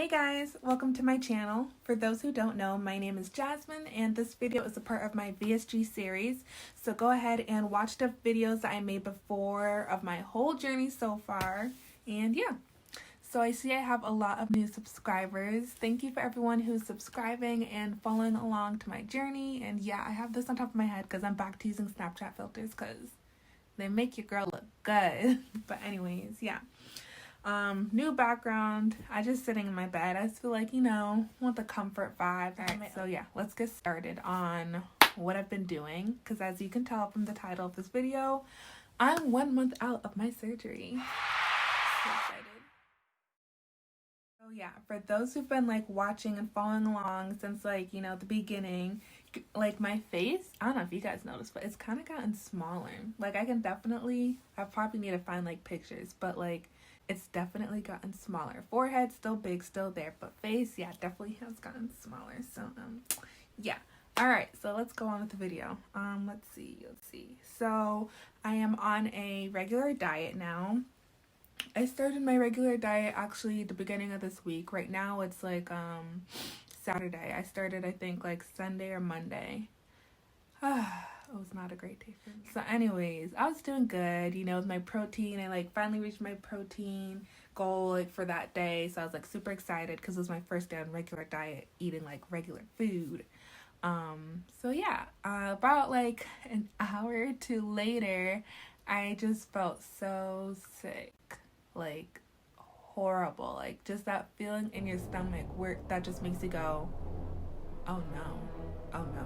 Hey guys, welcome to my channel. For those who don't know, my name is Jasmine and this video is a part of my VSG series. So go ahead and watch the videos that I made before of my whole journey so far. And yeah, so I see I have a lot of new subscribers. Thank you for everyone who's subscribing and following along to my journey. And yeah, I have this on top of my head because I'm back to using Snapchat filters because they make your girl look good. But anyways, yeah. New background. I just sitting in my bed. I just feel like, want the comfort vibe. Alright, so yeah, let's get started on what I've been doing. Because as you can tell from the title of this video, I'm 1 month out of my surgery. So excited. So yeah, for those who've been watching and following along since the beginning, my face, I don't know if you guys noticed, but it's kind of gotten smaller. I probably need to find pictures, but it's definitely gotten smaller. Forehead still big, still there, but face, yeah, definitely has gotten smaller. So yeah. All right, so let's go on with the video. Let's see. So I am on a regular diet now. I started my regular diet actually the beginning of this week. Right now it's Saturday. I started I think Sunday or Monday. It was not a great day for me. So anyways, I was doing good, with my protein. I finally reached my protein goal for that day. So I was super excited because it was my first day on regular diet, eating regular food. So yeah, about an hour or two later, I just felt so sick, horrible, just that feeling in your stomach where that just makes you go, oh no, oh no.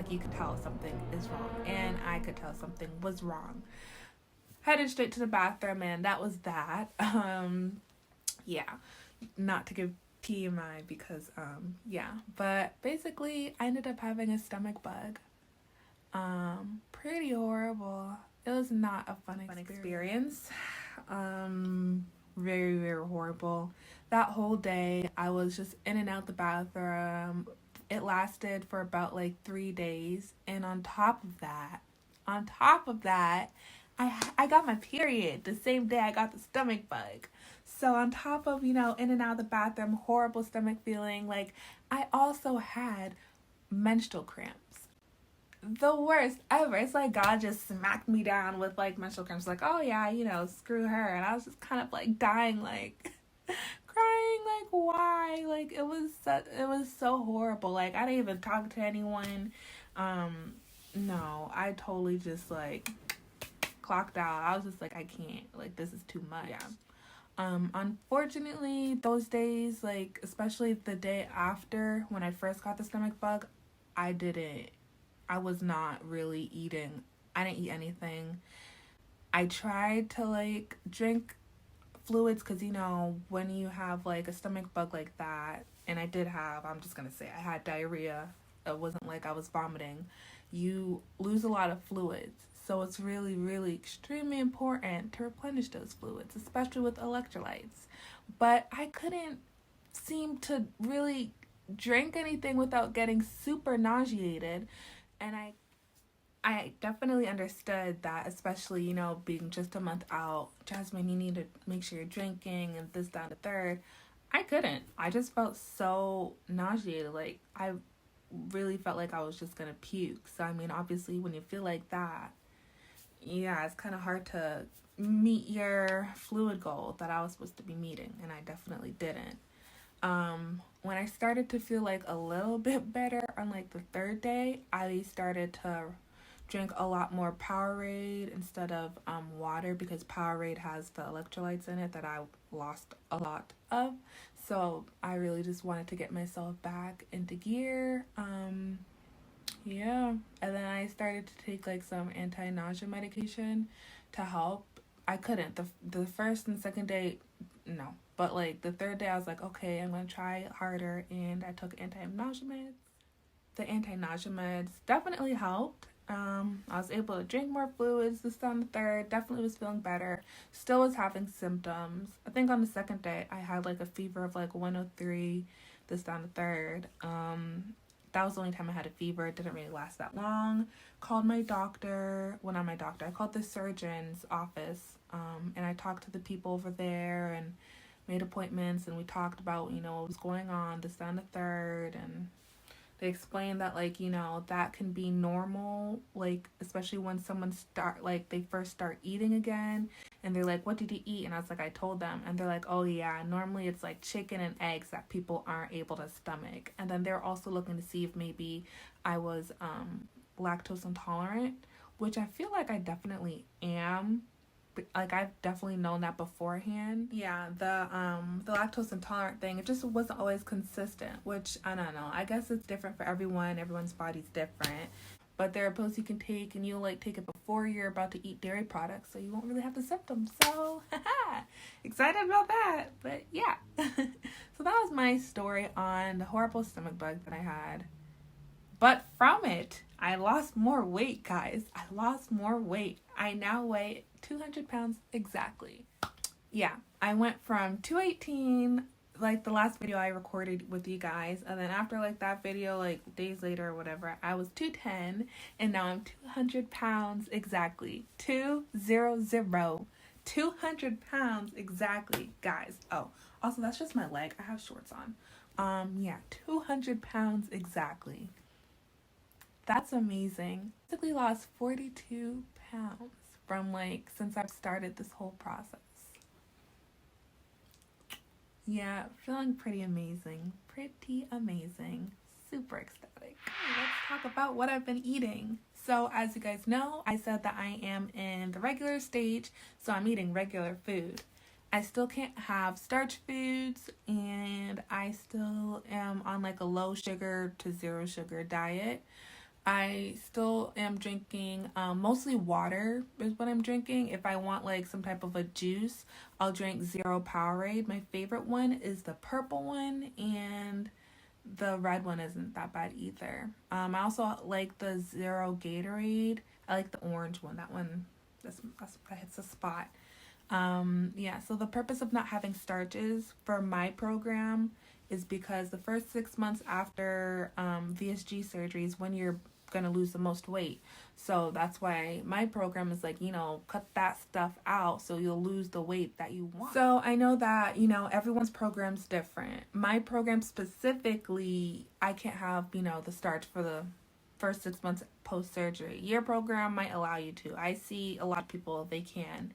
You could tell something is wrong, and I could tell something was wrong. Headed straight to the bathroom, and that was that. Yeah, not to give TMI because, yeah. But basically, I ended up having a stomach bug. Pretty horrible. It was not a fun experience. Very, very horrible. That whole day, I was just in and out the bathroom. It lasted for about 3 days, and on top of that, I got my period the same day I got the stomach bug. So on top of, in and out of the bathroom, horrible stomach feeling, I also had menstrual cramps. The worst ever. It's God just smacked me down with menstrual cramps. Oh yeah, screw her. And I was just kind of dying, crying, why? It was so horrible. I didn't even talk to anyone. No, I totally just clocked out. I was just I can't, this is too much. Yeah. Unfortunately, those days, especially the day after when I first got the stomach bug, I was not really eating. I didn't eat anything. I tried to drink fluids because when you have a stomach bug like that, and I'm just gonna say I had diarrhea. It wasn't I was vomiting. You lose a lot of fluids, so it's really, really extremely important to replenish those fluids, especially with electrolytes. But I couldn't seem to really drink anything without getting super nauseated, and I definitely understood that, especially, being just a month out. Jasmine, you need to make sure you're drinking and this, that, and the third. I couldn't. I just felt so nauseated. I really felt like I was just going to puke. So, obviously, when you feel like that, yeah, it's kind of hard to meet your fluid goal that I was supposed to be meeting. And I definitely didn't. When I started to feel a little bit better on the third day, I started to drink a lot more Powerade instead of water because Powerade has the electrolytes in it that I lost a lot of. So I really just wanted to get myself back into gear. Yeah. And then I started to take some anti-nausea medication to help. I couldn't. The first and second day, no. But the third day I was okay, I'm going to try harder, and I took anti-nausea meds. The anti-nausea meds definitely helped. I was able to drink more fluids this on the third, definitely was feeling better, still was having symptoms. I think on the second day I had a fever of 103, this on the third. That was the only time I had a fever. It didn't really last that long. Called my doctor, well not my doctor, I called the surgeon's office, and I talked to the people over there, and made appointments, and we talked about, what was going on, this, that, and the third, and they explained that, like, that can be normal, like, especially when someone they first start eating again, and they're like, what did you eat? And I was like, I told them, and they're like, oh yeah, normally it's like chicken and eggs that people aren't able to stomach. And then they're also looking to see if maybe I was lactose intolerant, which I feel like I definitely am. Like, I've definitely known that beforehand. Yeah, the lactose intolerant thing, it just wasn't always consistent, which I don't know. I guess it's different for everyone. Everyone's body's different. But there are pills you can take, and you'll like take it before you're about to eat dairy products, so you won't really have the symptoms. So, excited about that. But yeah. So that was my story on the horrible stomach bug that I had. But from it, I lost more weight, guys. I lost more weight. I now weigh 200 pounds exactly. Yeah, I went from 218, like the last video I recorded with you guys, and then after like that video, like days later or whatever, I was 210, and now I'm 200 pounds exactly. 200. 200 pounds exactly, guys. Oh, also that's just my leg. I have shorts on. Yeah, 200 pounds exactly. That's amazing. Basically lost 42 pounds from like since I've started this whole process. Yeah, feeling pretty amazing. Pretty amazing. Super ecstatic. Let's talk about what I've been eating. So as you guys know, I said that I am in the regular stage, so I'm eating regular food. I still can't have starch foods, and I still am on like a low sugar to zero sugar diet. I still am drinking mostly water is what I'm drinking. If I want like some type of a juice, I'll drink Zero Powerade. My favorite one is the purple one, and the red one isn't that bad either. I also like the Zero Gatorade. I like the orange one. That one, that hits a spot. Yeah, so the purpose of not having starches for my program is because the first 6 months after VSG surgery is when you're going to lose the most weight. So that's why my program is like, cut that stuff out so you'll lose the weight that you want. So I know that, everyone's program's different. My program specifically, I can't have, the starch for the first 6 months post-surgery. Your program might allow you to. I see a lot of people, they can.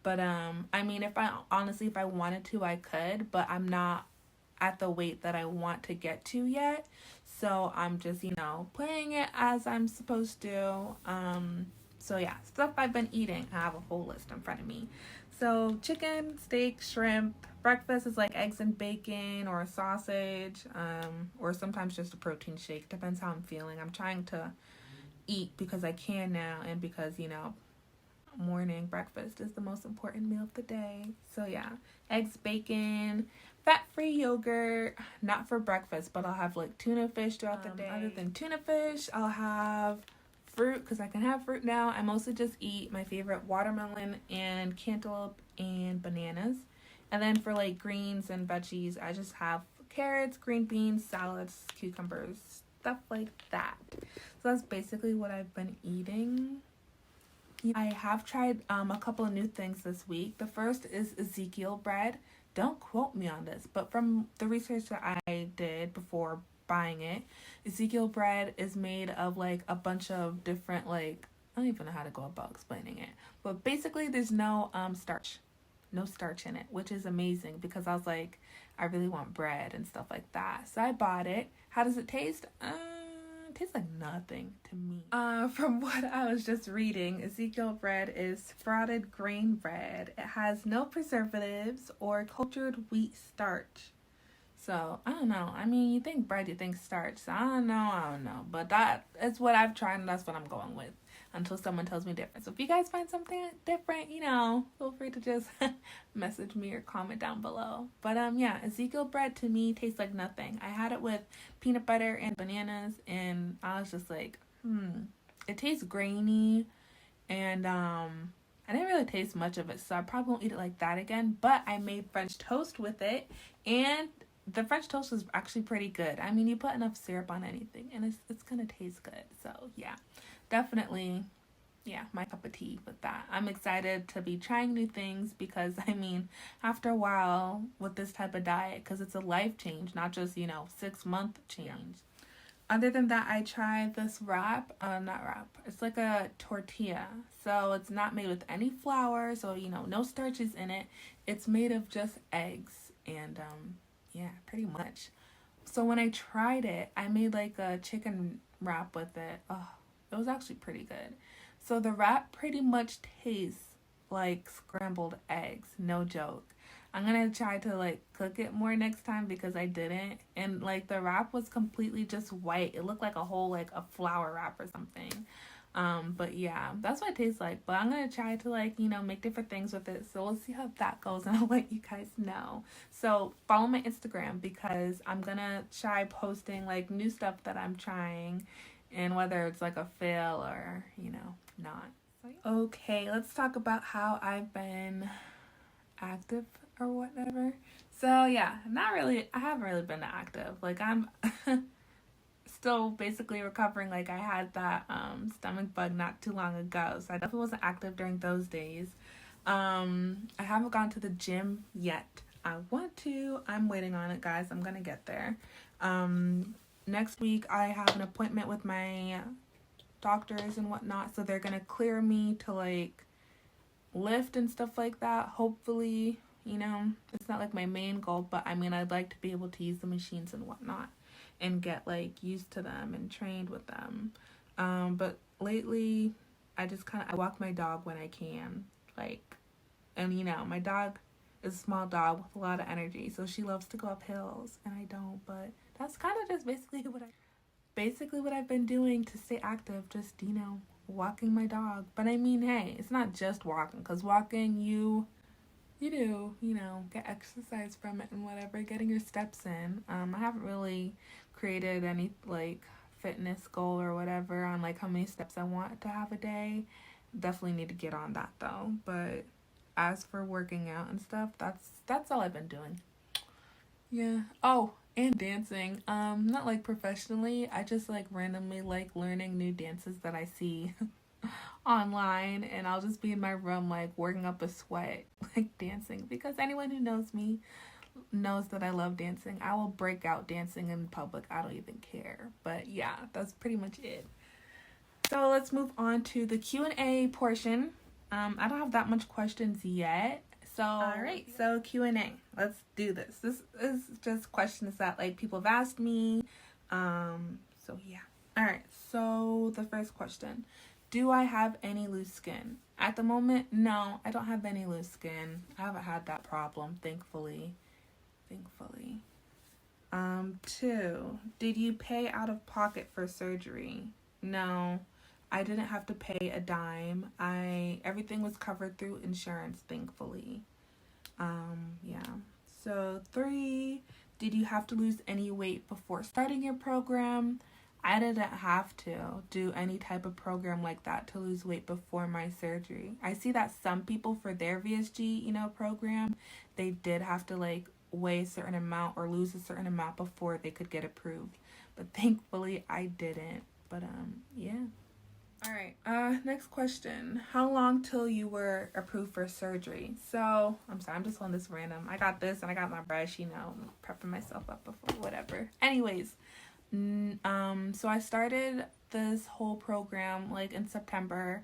But, I mean, if I wanted to, I could, but I'm not at the weight that I want to get to yet. So I'm just, playing it as I'm supposed to. So yeah, stuff I've been eating. I have a whole list in front of me. So chicken, steak, shrimp. Breakfast is like eggs and bacon or a sausage, or sometimes just a protein shake. Depends how I'm feeling. I'm trying to eat because I can now, and because, morning breakfast is the most important meal of the day. So yeah, eggs, bacon, fat-free yogurt, not for breakfast, but I'll have like tuna fish throughout the day. Other than tuna fish, I'll have fruit because I can have fruit now. I mostly just eat my favorite watermelon and cantaloupe and bananas. And then for like greens and veggies, I just have carrots, green beans, salads, cucumbers, stuff like that. So that's basically what I've been eating. I have tried a couple of new things this week. The first is Ezekiel bread. Don't quote me on this, but from the research that I did before buying it, Ezekiel bread is made of like a bunch of different I don't even know how to go about explaining it. But basically there's no starch. No starch in it, which is amazing because I was like, I really want bread and stuff like that. So I bought it. How does it taste? It tastes like nothing to me. From what I was just reading, Ezekiel bread is sprouted grain bread. It has no preservatives or cultured wheat starch. So, I don't know. I mean, you think bread, you think starch. So, I don't know. But that is what I've tried, and that's what I'm going with until someone tells me different. So, if you guys find something different, feel free to just message me or comment down below. But, yeah, Ezekiel bread to me tastes like nothing. I had it with peanut butter and bananas, and I was just like, it tastes grainy, and, I didn't really taste much of it, so I probably won't eat it like that again. But I made French toast with it, and the French toast is actually pretty good. I mean, you put enough syrup on anything, and it's gonna taste good. So, yeah, definitely yeah, my cup of tea with that. I'm excited to be trying new things because, I mean, after a while with this type of diet, because it's a life change, not just, 6-month change. Yeah. Other than that, I tried this wrap, not wrap, it's like a tortilla. So it's not made with any flour, so, no starches in it. It's made of just eggs and, yeah, pretty much. So when I tried it, I made like a chicken wrap with it. Oh, it was actually pretty good. So the wrap pretty much tastes like scrambled eggs, no joke. I'm gonna try to like cook it more next time because I didn't. And like the wrap was completely just white. It looked like a whole like a flour wrap or something. But yeah, that's what it tastes like. But I'm gonna try to like, make different things with it. So we'll see how that goes and I'll let you guys know. So follow my Instagram because I'm gonna try posting like new stuff that I'm trying and whether it's like a fail or, not. Okay, let's talk about how I've been active or whatever. So yeah, I haven't really been active. Like I'm still basically recovering. Like I had that stomach bug not too long ago, so I definitely wasn't active during those days. I haven't gone to the gym yet. I want to. I'm waiting on it, guys. I'm gonna get there. Next week I have an appointment with my doctors and whatnot, so they're gonna clear me to like lift and stuff like that. Hopefully, it's not like my main goal, but I mean I'd like to be able to use the machines and whatnot and get like used to them and trained with them. But lately I just I walk my dog when I can, like, and my dog is a small dog with a lot of energy, so she loves to go up hills and I don't. But that's kind of just basically what I've been doing to stay active, just walking my dog. But I mean, hey, it's not just walking, because walking you do, get exercise from it and whatever, getting your steps in. I haven't really created any like fitness goal or whatever on like how many steps I want to have a day. Definitely need to get on that though. But as for working out and stuff, that's all I've been doing. Yeah. Oh, and dancing. Not like professionally. I just like randomly like learning new dances that I see online, and I'll just be in my room like working up a sweat like dancing, because anyone who knows me knows that I love dancing. I will break out dancing in public. I don't even care. But yeah, that's pretty much it. So let's move on to the Q&A portion. I don't have that much questions yet. So, all right, so Q&A. Let's do this. This is just questions that like people have asked me. So yeah. All right. So the first question: do I have any loose skin? At the moment, no, I don't have any loose skin. I haven't had that problem, thankfully. 2, did you pay out of pocket for surgery? No, I didn't have to pay a dime. Everything was covered through insurance, thankfully. Yeah. So 3, did you have to lose any weight before starting your program? I didn't have to do any type of program like that to lose weight before my surgery. I see that some people for their VSG, program, they did have to like weigh a certain amount or lose a certain amount before they could get approved. But thankfully I didn't. But yeah. All right. Next question. How long till you were approved for surgery? So, I'm sorry, I'm just on this random. I got this and I got my brush, prepping myself up before whatever. Anyways, so I started this whole program like in September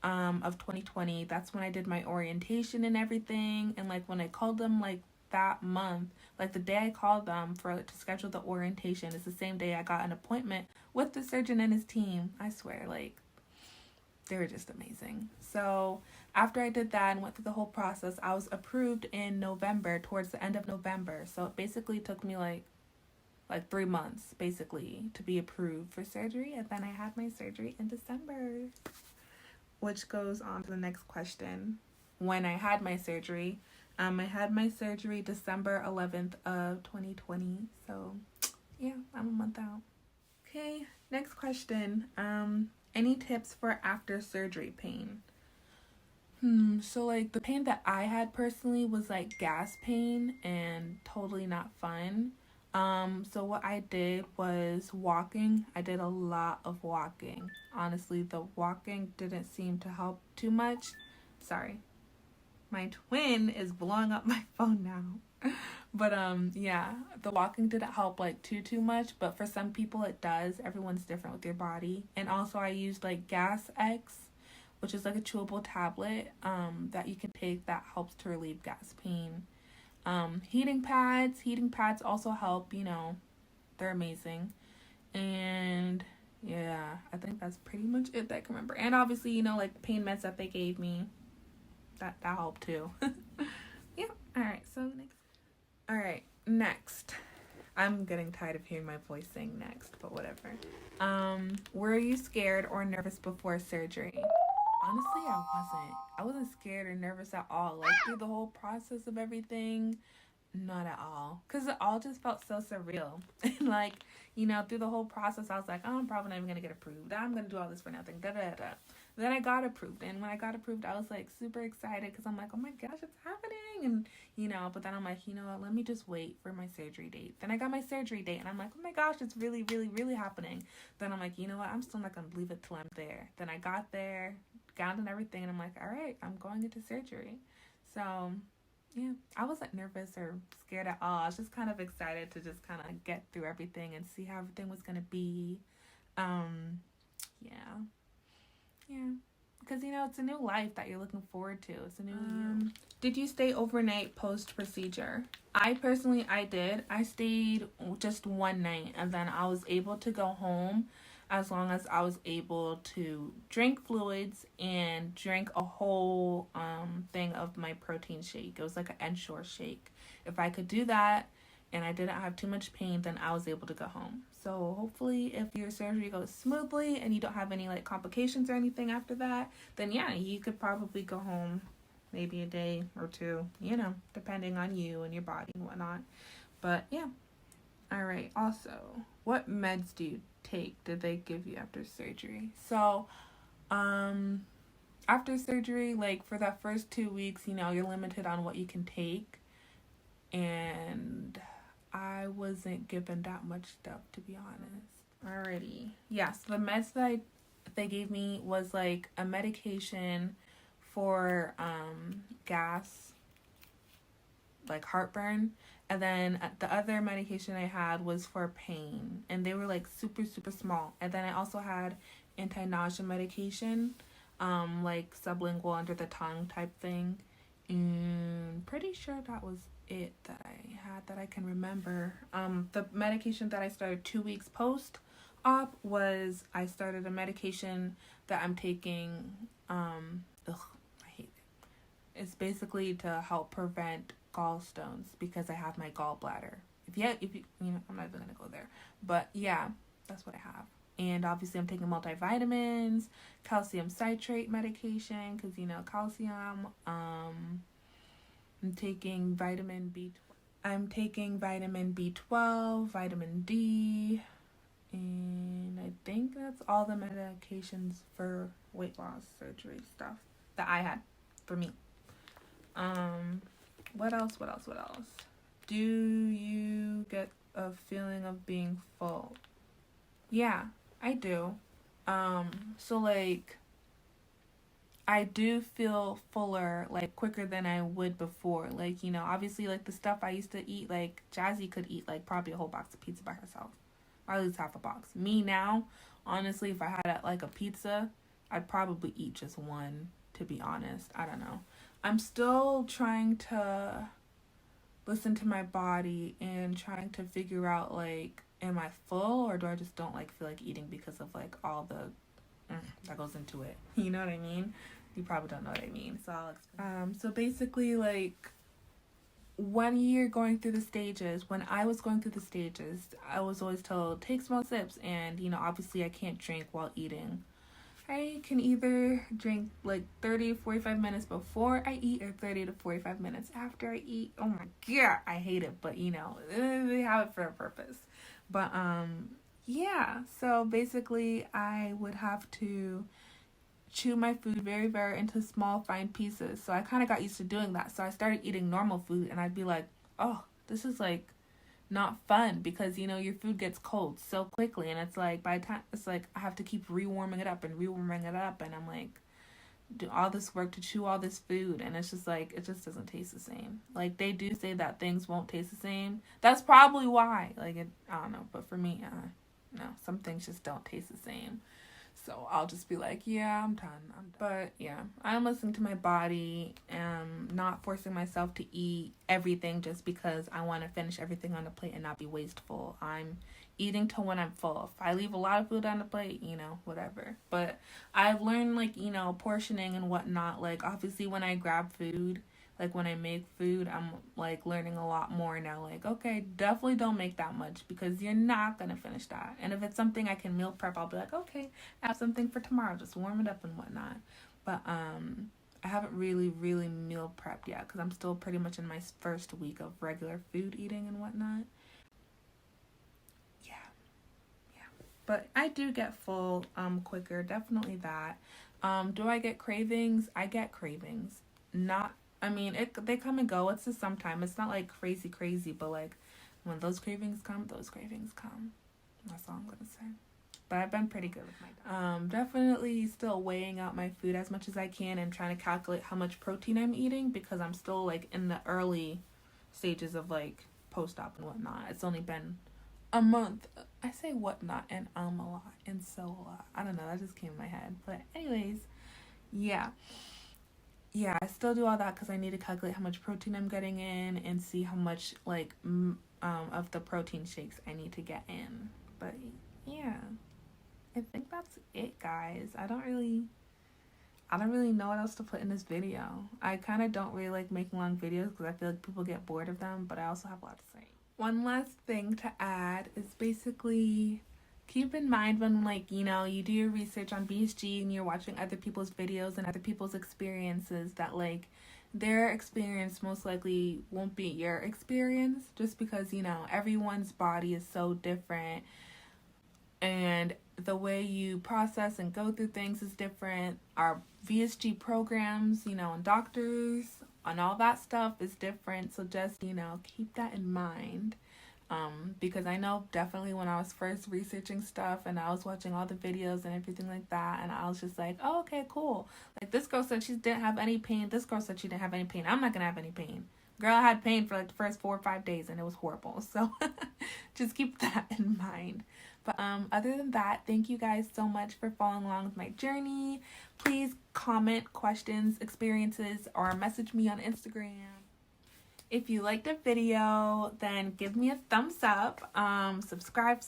of 2020. That's when I did my orientation and everything. And like when I called them like that month, like the day I called them to schedule the orientation is the same day I got an appointment with the surgeon and his team. I swear, like, they were just amazing. So after I did that and went through the whole process, I was approved in November, towards the end of November. So it basically took me like 3 months basically to be approved for surgery, and then I had my surgery in December, which goes on to the next question. When I had my surgery, I had my surgery December 11th of 2020. So yeah, I'm a month out. Okay, next question. Any tips for after surgery pain? So like the pain that I had personally was like gas pain and totally not fun. So what I did was walking. I did a lot of walking. Honestly, the walking didn't seem to help too much. Sorry. My twin is blowing up my phone now. But yeah, the walking didn't help like too much, but for some people it does. Everyone's different with their body. And also I used like GASX, which is like a chewable tablet that you can take that helps to relieve gas pain. Heating pads also help, you know, they're amazing. And yeah, I think that's pretty much it that I can remember. And obviously, you know, like pain meds that they gave me, that helped too. Yeah. All right. So next. All right. Next. I'm getting tired of hearing my voice saying next, but whatever. Were you scared or nervous before surgery? Honestly, I wasn't. I wasn't scared or nervous at all. Like through the whole process of everything, not at all. Because it all just felt so surreal. And like, you know, through the whole process, I was like, oh, I'm probably not even going to get approved. I'm going to do all this for nothing. Da da da. Then I got approved. And when I got approved, I was like super excited because I'm like, oh my gosh, it's happening. And, you know, but then I'm like, you know what, let me just wait for my surgery date. Then I got my surgery date and I'm like, oh my gosh, it's really, really, really happening. Then I'm like, you know what, I'm still not going to believe it till I'm there. Then I got there, gowned and everything. And I'm like, all right, I'm going into surgery. So yeah, I wasn't nervous or scared at all. I was just kind of excited to just kind of get through everything and see how everything was going to be. Yeah. Yeah. Because, you know, it's a new life that you're looking forward to. It's a new year. Did you stay overnight post-procedure? I did. I stayed just one night and then I was able to go home as long as I was able to drink fluids and drink a whole thing of my protein shake. It was like an Ensure shake. If I could do that and I didn't have too much pain, then I was able to go home. So hopefully if your surgery goes smoothly and you don't have any like complications or anything after that, then yeah, you could probably go home maybe a day or two, you know, depending on you and your body and whatnot. But yeah. All right. Also, what meds do you take? Did they give you after surgery? So, after surgery, like for that first 2 weeks, you know, you're limited on what you can take. And I wasn't given that much stuff, to be honest. Alrighty. Yeah, so the meds that they gave me was like a medication for gas, like heartburn. And then the other medication I had was for pain. And they were like super, super small. And then I also had anti-nausea medication, like sublingual under the tongue type thing. And pretty sure that was it that I had that I can remember. The medication that I started 2 weeks post-op was I started a medication that I'm taking. I hate it. It's basically to help prevent gallstones because I have my gallbladder. If you know, I'm not even gonna go there. But yeah, that's what I have. And obviously I'm taking multivitamins, calcium citrate medication, because, you know, calcium. I'm taking vitamin B12. I'm taking vitamin B12, vitamin D, and I think that's all the medications for weight loss surgery stuff that I had for me. What else? Do you get a feeling of being full? Yeah, I do. So like, I do feel fuller, like, quicker than I would before. Like, you know, obviously, like, the stuff I used to eat, like, Jazzy could eat, like, probably a whole box of pizza by herself. Or at least half a box. Me now, honestly, if I had, like, a pizza, I'd probably eat just one, to be honest. I don't know. I'm still trying to listen to my body and trying to figure out, like, am I full or do I just don't, like, feel like eating because of, like, all the that goes into it. You know what I mean? You probably don't know what I mean, so I'll explain. So basically, like, when you're going through the stages, when I was going through the stages, I was always told, take small sips, and, you know, obviously I can't drink while eating. I can either drink, like, 30 to 45 minutes before I eat or 30 to 45 minutes after I eat. Oh my god, I hate it, but, you know, they have it for a purpose. But, yeah, so basically I would have to chew my food very, very into small, fine pieces. So I kind of got used to doing that. So I started eating normal food and I'd be like, oh, this is like not fun because, you know, your food gets cold so quickly, and it's like by the time it's like I have to keep rewarming it up, and I'm like, do all this work to chew all this food, and it's just like it just doesn't taste the same. Like, they do say that things won't taste the same. That's probably why. Like, I don't know, but for me, no, some things just don't taste the same. So I'll just be like, yeah, I'm done. But yeah, I'm listening to my body and not forcing myself to eat everything just because I want to finish everything on the plate and not be wasteful. I'm eating till when I'm full. If I leave a lot of food on the plate, you know, whatever. But I've learned, like, you know, portioning and whatnot. Like, obviously when I grab food, like when I make food, I'm like learning a lot more now. Like, okay, definitely don't make that much because you're not gonna finish that. And if it's something I can meal prep, I'll be like, okay, I have something for tomorrow, just warm it up and whatnot. But I haven't really meal prepped yet because I'm still pretty much in my first week of regular food eating and whatnot. Yeah. But I do get full quicker, definitely that. Do I get cravings? I get cravings. I mean, they come and go. It's just sometimes. It's not like crazy, but like when those cravings come, those cravings come. That's all I'm gonna say. But I've been pretty good with my diet. Definitely still weighing out my food as much as I can and trying to calculate how much protein I'm eating because I'm still like in the early stages of like post-op and whatnot. It's only been a month. I say whatnot and a lot and so a lot. I don't know. That just came in my head. But anyways, yeah. Yeah, I still do all that because I need to calculate how much protein I'm getting in and see how much like of the protein shakes I need to get in. But yeah, I think that's it, guys. I don't really know what else to put in this video. I kind of don't really like making long videos because I feel like people get bored of them, but I also have a lot to say. One last thing to add is basically keep in mind when, like, you know, you do your research on VSG and you're watching other people's videos and other people's experiences that, like, their experience most likely won't be your experience just because, you know, everyone's body is so different and the way you process and go through things is different. Our VSG programs, you know, and doctors and all that stuff is different. So just, you know, keep that in mind. Because I know definitely when I was first researching stuff and I was watching all the videos and everything like that, and I was just like, oh, okay, cool. Like, this girl said she didn't have any pain. This girl said she didn't have any pain. I'm not going to have any pain. Girl, I had pain for like the first 4 or 5 days and it was horrible. So just keep that in mind. But other than that, thank you guys so much for following along with my journey. Please comment questions, experiences, or message me on Instagram. If you liked the video, then give me a thumbs up. Subscribe.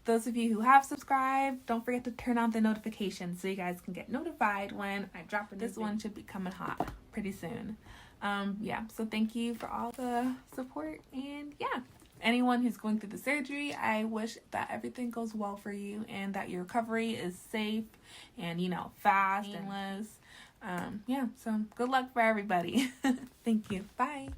Those of you who have subscribed, don't forget to turn on the notifications so you guys can get notified when I drop it. This one should be coming hot pretty soon. Yeah, so thank you for all the support. And yeah, anyone who's going through the surgery, I wish that everything goes well for you and that your recovery is safe and, you know, fast and painless. Yeah, so good luck for everybody. Thank you. Bye.